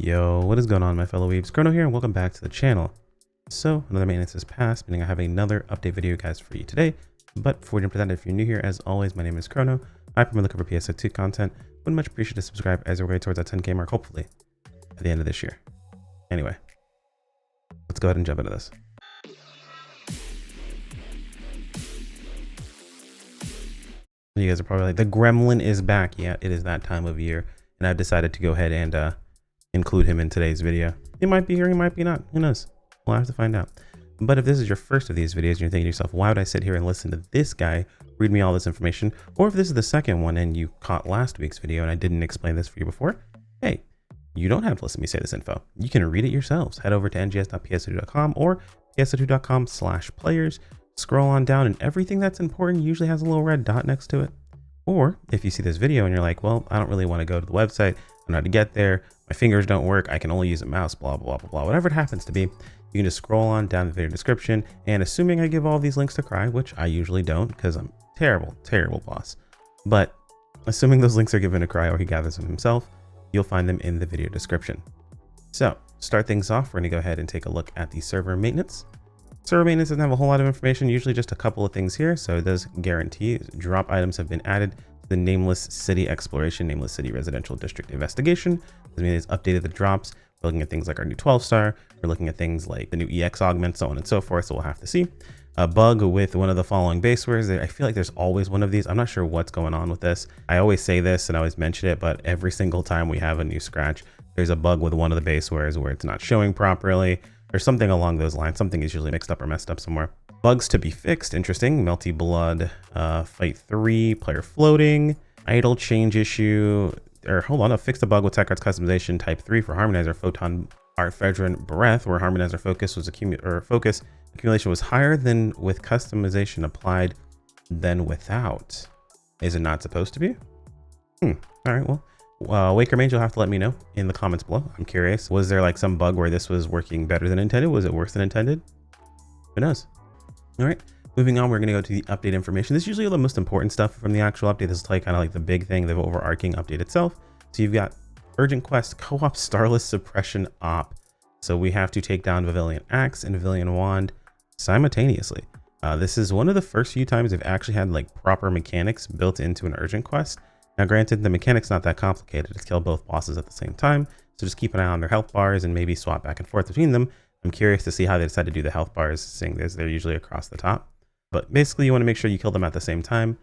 Yo, what is going on, my fellow weebs? Chrono here, and welcome back to the channel. So, another maintenance has passed, meaning I have another update video, guys, for you today. But before we jump into that, if you're new here, as always, my name is Chrono. I'm looking for PSO2 content. Would much appreciate to subscribe as we're going towards that 10K mark, hopefully, at the end of this year. Anyway, let's go ahead and jump into this. You guys are probably like, the gremlin is back. Yeah, it is that time of year, and I've decided to go ahead and include him in today's video. He might be here, he might be not. Who knows? We'll have to find out. But if this is your first of these videos and you're thinking to yourself, why would I sit here and listen to this guy read me all this information? Or if this is the second one and you caught last week's video and I didn't explain this for you before, hey, you don't have to listen to me say this info. You can read it yourselves. Head over to ngs.pso2.com or pso2.com/players. Scroll on down, and everything that's important usually has a little red dot next to it. Or if you see this video and you're like, well, I don't really want to go to the website, I don't know how to get there, my fingers don't work, I can only use a mouse, blah, blah, blah, blah, whatever it happens to be, you can just scroll on down the video description, and assuming I give all these links to Cry, which I usually don't because I'm terrible, terrible boss, but assuming those links are given to Cry or he gathers them himself, you'll find them in the video description. So, start things off, we're going to go ahead and take a look at the server maintenance. Server maintenance doesn't have a whole lot of information, usually just a couple of things here. So it does guarantee drop items have been added to the Nameless City Exploration, Nameless City Residential District Investigation. This means it's updated the drops. We're looking at things like our new 12-star. We're looking at things like the new EX augment, so on and so forth. So we'll have to see. A bug with one of the following basewares. I feel like there's always one of these. I'm not sure what's going on with this. I always say this and I always mention it, but every single time we have a new scratch, there's a bug with one of the basewares where it's not showing properly. Or something along those lines. Something is usually mixed up or messed up somewhere. Bugs to be fixed. Interesting. Melty Blood, Fight 3, player floating, idle change issue. Or hold on, fix the bug with TechArt's customization type 3 for Harmonizer Photon Artfedron Breath, where Harmonizer focus was accumulation was higher than with customization applied than without. Is it not supposed to be? All right, well. Waker Mage, you'll have to let me know in the comments below. I'm curious. Was there like some bug where this was working better than intended? Was it worse than intended? Who knows? All right, moving on, we're going to go to the update information. This is usually the most important stuff from the actual update. This is like kind of like the big thing, the overarching update itself. So you've got Urgent Quest Co-op Starless Suppression Op. So we have to take down Vivilion Axe and Vivilion Wand simultaneously. This is one of the first few times they've actually had like proper mechanics built into an Urgent Quest. Now, granted, the mechanic's not that complicated. It's kill both bosses at the same time. So just keep an eye on their health bars and maybe swap back and forth between them. I'm curious to see how they decide to do the health bars, seeing as they're usually across the top. But basically, you want to make sure you kill them at the same time.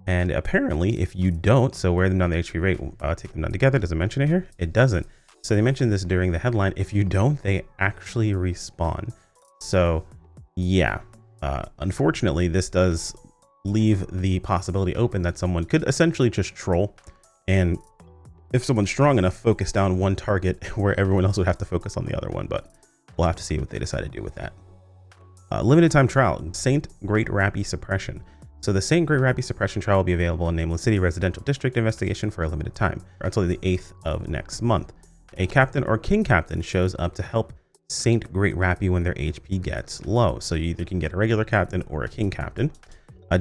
And apparently, if you don't, so wear them down the HP rate, take them down together. Does it mention it here? It doesn't. So they mentioned this during the headline. If you don't, they actually respawn. So yeah, unfortunately, this does leave the possibility open that someone could essentially just troll, and if someone's strong enough, focus down one target where everyone else would have to focus on the other one. But we'll have to see what they decide to do with that. Limited time trial, Saint Great Rappy Suppression. So the Saint Great Rappy Suppression trial will be available in Nameless City Residential District Investigation for a limited time until the 8th of next month. A captain or king captain shows up to help Saint Great Rappy when their HP gets low. So you either can get a regular captain or a king captain.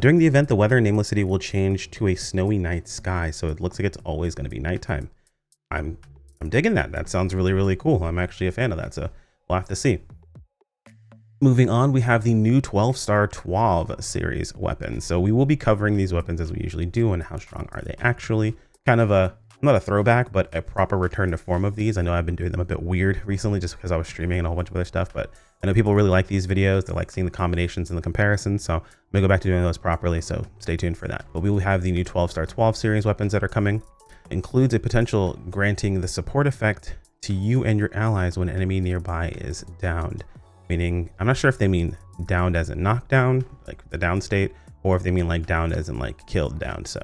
During the event, the weather in Nameless City will change to a snowy night sky, so it looks like it's always going to be nighttime. I'm digging that. That sounds really, really cool. I'm actually a fan of that, so we'll have to see. Moving on, we have the new 12-star TWAV series weapons. So we will be covering these weapons as we usually do, and how strong are they actually. Kind of a, not a throwback, but a proper return to form of these. I know I've been doing them a bit weird recently just because I was streaming and a whole bunch of other stuff, but I know people really like these videos. They like seeing the combinations and the comparisons, so I'm gonna go back to doing those properly, so stay tuned for that. But we will have the new 12-star 12 series weapons that are coming. Includes a potential granting the support effect to you and your allies when an enemy nearby is downed. Meaning, I'm not sure if they mean downed as in knockdown, like the down state, or if they mean like downed as in like killed down. So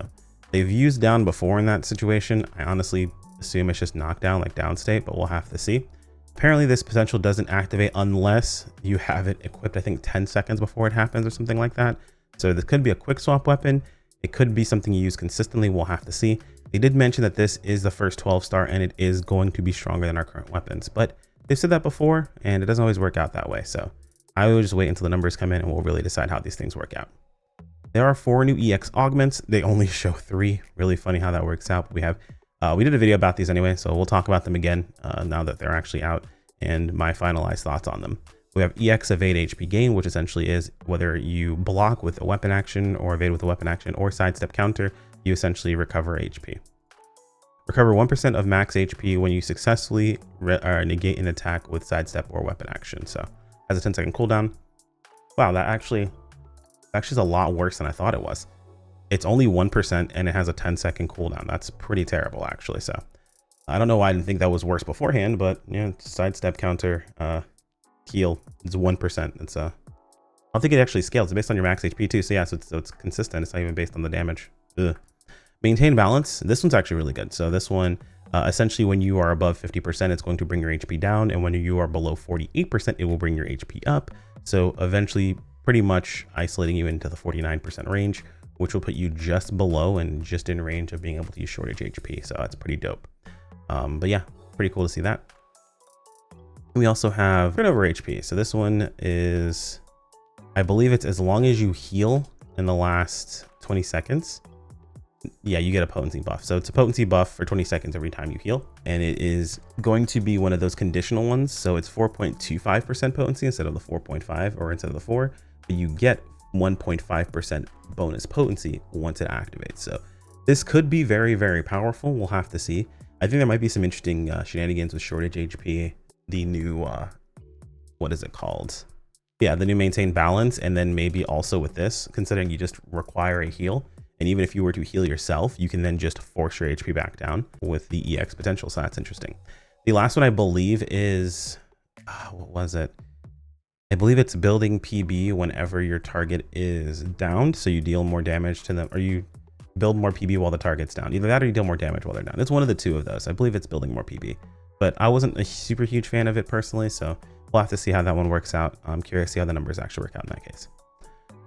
they've used down before in that situation. I honestly assume it's just knockdown, like down state, but we'll have to see. Apparently this potential doesn't activate unless you have it equipped, I think 10 seconds before it happens or something like that. So this could be a quick swap weapon. It could be something you use consistently. We'll have to see. They did mention that this is the first 12-star and it is going to be stronger than our current weapons, but they've said that before and it doesn't always work out that way. So I will just wait until the numbers come in and we'll really decide how these things work out. There are 4 new EX augments. They only show 3. Really funny how that works out. We have We did a video about these anyway, so we'll talk about them again now that they're actually out and my finalized thoughts on them. We have EX evade HP gain, which essentially is whether you block with a weapon action or evade with a weapon action or sidestep counter, you essentially recover HP. Recover 1% of max HP when you successfully negate an attack with sidestep or weapon action. So has a 10-second cooldown. Wow, that actually is a lot worse than I thought it was. It's only 1% and it has a 10-second cooldown. That's pretty terrible actually. So I don't know why I didn't think that was worse beforehand, but yeah, sidestep counter, heal is 1%. It's I don't think it actually scales. It's based on your max HP too. So yeah, so it's consistent. It's not even based on the damage. Ugh. Maintain balance. This one's actually really good. So this one, essentially when you are above 50%, it's going to bring your HP down. And when you are below 48%, it will bring your HP up. So eventually pretty much isolating you into the 49% range, which will put you just below and just in range of being able to use shortage HP. So that's pretty dope. But yeah, pretty cool to see that. We also have turnover HP. So this one is, I believe it's as long as you heal in the last 20 seconds. Yeah, you get a potency buff. So it's a potency buff for 20 seconds every time you heal. And it is going to be one of those conditional ones. So it's 4.25% potency instead of the 4.5 or instead of the 4. But you get 1.5% bonus potency once it activates. So this could be very, very powerful. We'll have to see. I think there might be some interesting shenanigans with shortage HP. The new, what is it called? Yeah, the new maintain balance. And then maybe also with this, considering you just require a heal. And even if you were to heal yourself, you can then just force your HP back down with the EX potential. So that's interesting. The last one I believe is, what was it? I believe it's building PB whenever your target is downed. So you deal more damage to them, or you build more PB while the target's down. Either that or you deal more damage while they're down. It's one of the two of those. I believe it's building more PB, but I wasn't a super huge fan of it personally. So we'll have to see how that one works out. I'm curious to see how the numbers actually work out in that case.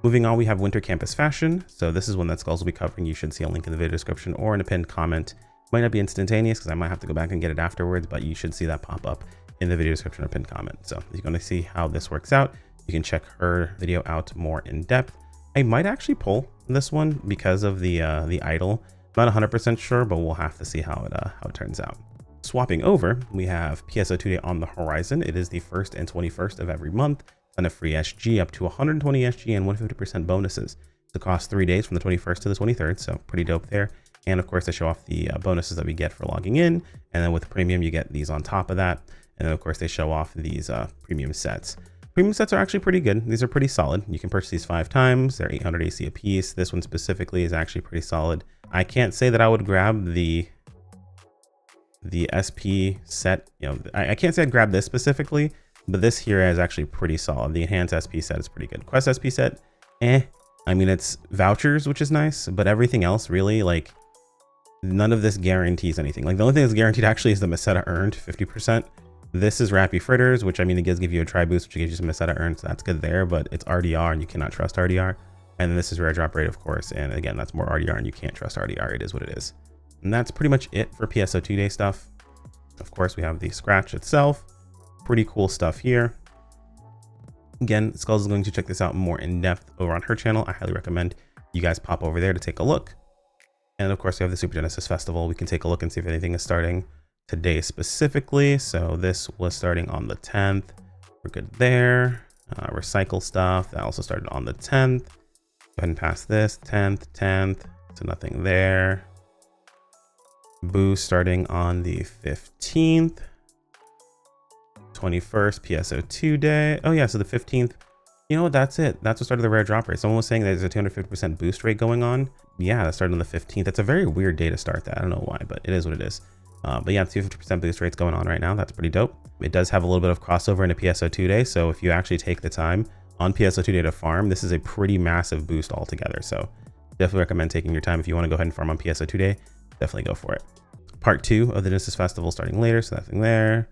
Moving on, we have Winter Campus Fashion. So this is one that Skulls will be covering. You should see a link in the video description or in a pinned comment. Might not be instantaneous because I might have to go back and get it afterwards, but you should see that pop up in the video description or pinned comment. So if you're going to see how this works out, you can check her video out more in depth. I might actually pull this one because of the idle. I'm not 100% sure, but we'll have to see how it turns out. Swapping over, we have PSO2 Day on the horizon. It is the 1st and 21st of every month. On a free SG up to 120 SG and 150% bonuses. It costs 3 days from the 21st to the 23rd, so pretty dope there. And of course, they show off the bonuses that we get for logging in. And then with premium, you get these on top of that. And then of course, they show off these premium sets. Premium sets are actually pretty good. These are pretty solid. You can purchase these 5 times. They're 800 AC a piece. This one specifically is actually pretty solid. I can't say that I would grab the SP set. You know, I can't say I'd grab this specifically. But this here is actually pretty solid. The enhanced SP set is pretty good. Quest SP set, I mean, it's vouchers, which is nice, but everything else really, like, none of this guarantees anything. Like, the only thing that's guaranteed actually is the Meseta earned 50%. This is Rappy Fritters, which I mean, it does give you a try boost, which gives you some Meseta earned, so that's good there, but it's RDR and you cannot trust RDR. And then this is rare drop rate, of course. And again, that's more RDR and you can't trust RDR. It is what it is. And that's pretty much it for PSO2 Day stuff. Of course, we have the scratch itself. Pretty cool stuff here. Again, Skulls is going to check this out more in depth over on her channel. I highly recommend you guys pop over there to take a look. And of course, we have the Super Genesis Festival. We can take a look and see if anything is starting today specifically. So this was starting on the 10th. We're good there. Recycle stuff that also started on the 10th. Go ahead and pass this 10th. So nothing there. Boost starting on the 15th. 21st PSO2 Day. Oh yeah, so the 15th. You know what? That's it. That's what started the rare drop rate. Someone was saying there's a 250% boost rate going on. Yeah, that started on the 15th. That's a very weird day to start that. I don't know why, but it is what it is. But yeah, 250% boost rates going on right now. That's pretty dope. It does have a little bit of crossover into PSO2 Day. So if you actually take the time on PSO2 Day to farm, this is a pretty massive boost altogether. So definitely recommend taking your time. If you want to go ahead and farm on PSO2 Day, definitely go for it. Part 2 of the Genesis Festival starting later. So nothing there.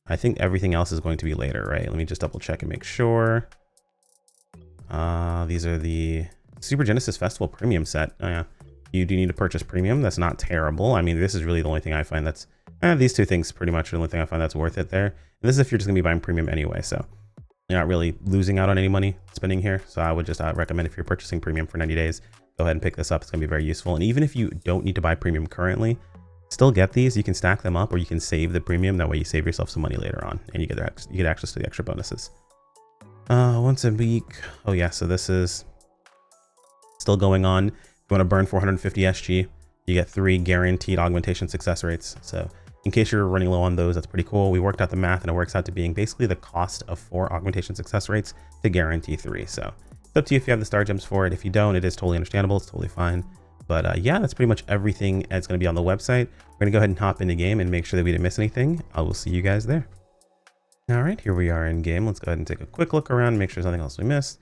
I think everything else is going to be later, right? Let me just double check and make sure. These are the Super Genesis Festival Premium set. Oh yeah, you do need to purchase Premium. That's not terrible. I mean, this is really the only thing I find that's, these two things pretty much are the only thing I find that's worth it there. And this is if you're just gonna be buying Premium anyway, so you're not really losing out on any money spending here. So I would just recommend if you're purchasing Premium for 90 days, go ahead and pick this up. It's gonna be very useful. And even if you don't need to buy Premium currently, still get these. You can stack them up, or you can save the premium. That way you save yourself some money later on, and you get access to the extra bonuses. Once a week. Oh yeah, so this is still going on. If you want to burn 450 SG, you get 3 guaranteed augmentation success rates. So in case you're running low on those, that's pretty cool. We worked out the math and it works out to being basically the cost of 4 augmentation success rates to guarantee 3. So it's up to you if you have the star gems for it. If you don't, it is totally understandable. It's totally fine. But yeah, that's pretty much everything that's going to be on the website. We're going to go ahead and hop into game and make sure that we didn't miss anything. I will see you guys there. All right, here we are in game. Let's go ahead and take a quick look around, make sure there's nothing else we missed.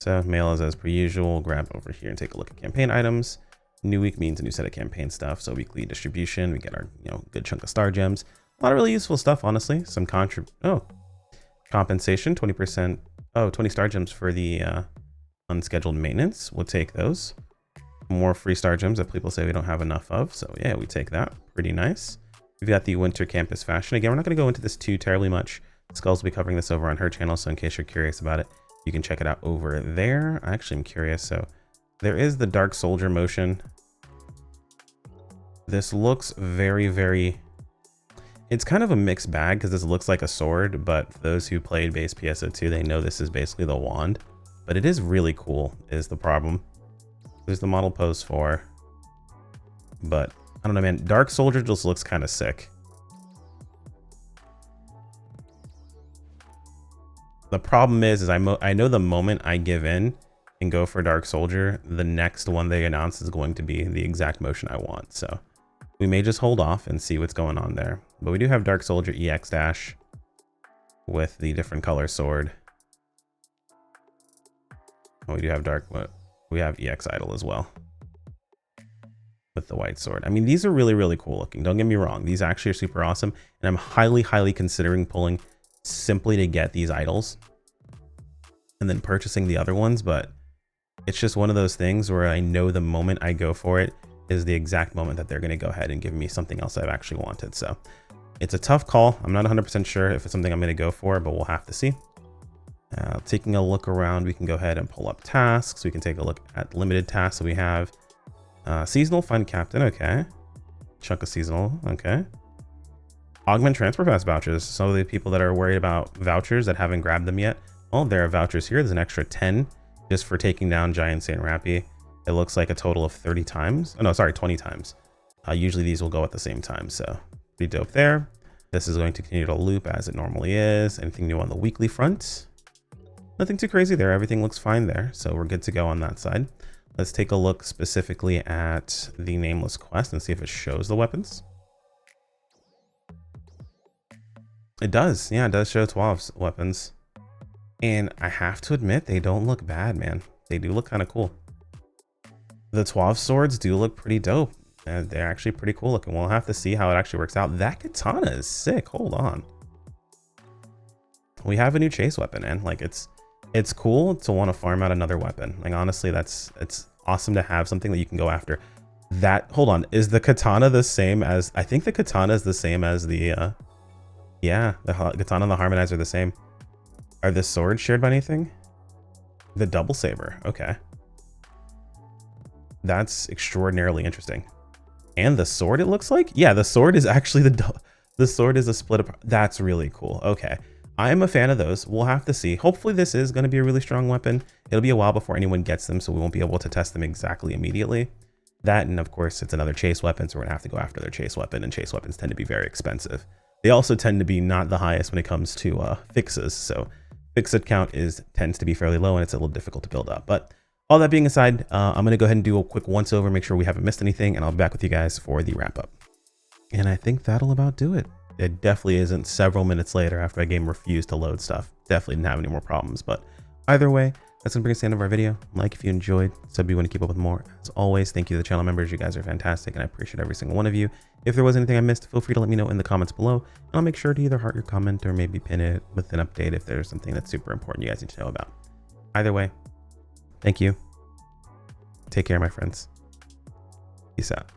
So mail is as per usual. Grab over here and take a look at campaign items. New week means a new set of campaign stuff. So weekly distribution, we get our good chunk of star gems. A lot of really useful stuff, honestly. Some compensation, 20%. 20 star gems for the unscheduled maintenance. We'll take those. More free star gems that people say we don't have enough of. So yeah, we take that. Pretty nice. We've got the winter campus fashion. Again, we're not going to go into this too terribly much. Skulls will be covering this over on her channel. So in case you're curious about it, you can check it out over there. I actually am curious. So there is the Dark Soldier motion. This looks very, very... It's kind of a mixed bag because this looks like a sword, but for those who played base PSO2, they know this is basically the wand. But it is really cool, is the problem. There's the model pose 4. But I don't know, man. Dark Soldier just looks kind of sick. The problem is I know the moment I give in and go for Dark Soldier, the next one they announce is going to be the exact motion I want. So we may just hold off and see what's going on there. But we do have Dark Soldier EX dash with the different color sword. We do have we have EX Idol as well with the white sword. I mean, these are really, really cool looking. Don't get me wrong. These actually are super awesome. And I'm highly, highly considering pulling simply to get these idols and then purchasing the other ones. But it's just one of those things where I know the moment I go for it is the exact moment that they're going to go ahead and give me something else I've actually wanted. So it's a tough call. I'm not 100% sure if it's something I'm going to go for, but we'll have to see. Taking a look around, we can go ahead and pull up tasks. We can take a look at limited tasks that we have. Seasonal Fund Captain, okay. Chunk of seasonal, okay. Augment transfer pass vouchers. Some of the people that are worried about vouchers that haven't grabbed them yet, well, there are vouchers here. There's an extra 10 just for taking down Giant Saint Rappy. It looks like a total of 30 times. Oh no, sorry, 20 times. Usually these will go at the same time, so pretty dope there. This is going to continue to loop as it normally is. Anything new on the weekly front? Nothing too crazy there. Everything looks fine there, so we're good to go on that side. Let's take a look specifically at the Nameless quest and see if it shows the weapons. It does. Yeah, it does show 12's weapons. And I have to admit, they don't look bad, man. They do look kind of cool. The 12 swords do look pretty dope. And they're actually pretty cool looking. We'll have to see how it actually works out. That katana is sick. Hold on. We have a new chase weapon, and like it's cool to want to farm out another weapon. Like honestly, it's awesome to have something that you can go after. That, hold on, is the katana the same as, I think the katana is the same as the yeah, the katana and the harmonizer are the same. Are the swords shared by anything? The double saber, okay. That's extraordinarily interesting. And the sword, it looks like? Yeah, the sword is actually the sword is a split apart. That's really cool. Okay. I am a fan of those. We'll have to see. Hopefully this is going to be a really strong weapon. It'll be a while before anyone gets them, so we won't be able to test them exactly immediately. That, and of course, it's another chase weapon, so we're going to have to go after their chase weapon, and chase weapons tend to be very expensive. They also tend to be not the highest when it comes to fixes, so fix-it count tends to be fairly low, and it's a little difficult to build up. But all that being aside, I'm going to go ahead and do a quick once-over, make sure we haven't missed anything, and I'll be back with you guys for the wrap-up. And I think that'll about do it. It definitely isn't several minutes later after a game refused to load stuff. Definitely didn't have any more problems, but either way, that's going to bring us to the end of our video. Like if you enjoyed, sub if you want to keep up with more. As always, thank you to the channel members. You guys are fantastic, and I appreciate every single one of you. If there was anything I missed, feel free to let me know in the comments below, and I'll make sure to either heart your comment or maybe pin it with an update if there's something that's super important you guys need to know about. Either way, thank you. Take care, my friends. Peace out.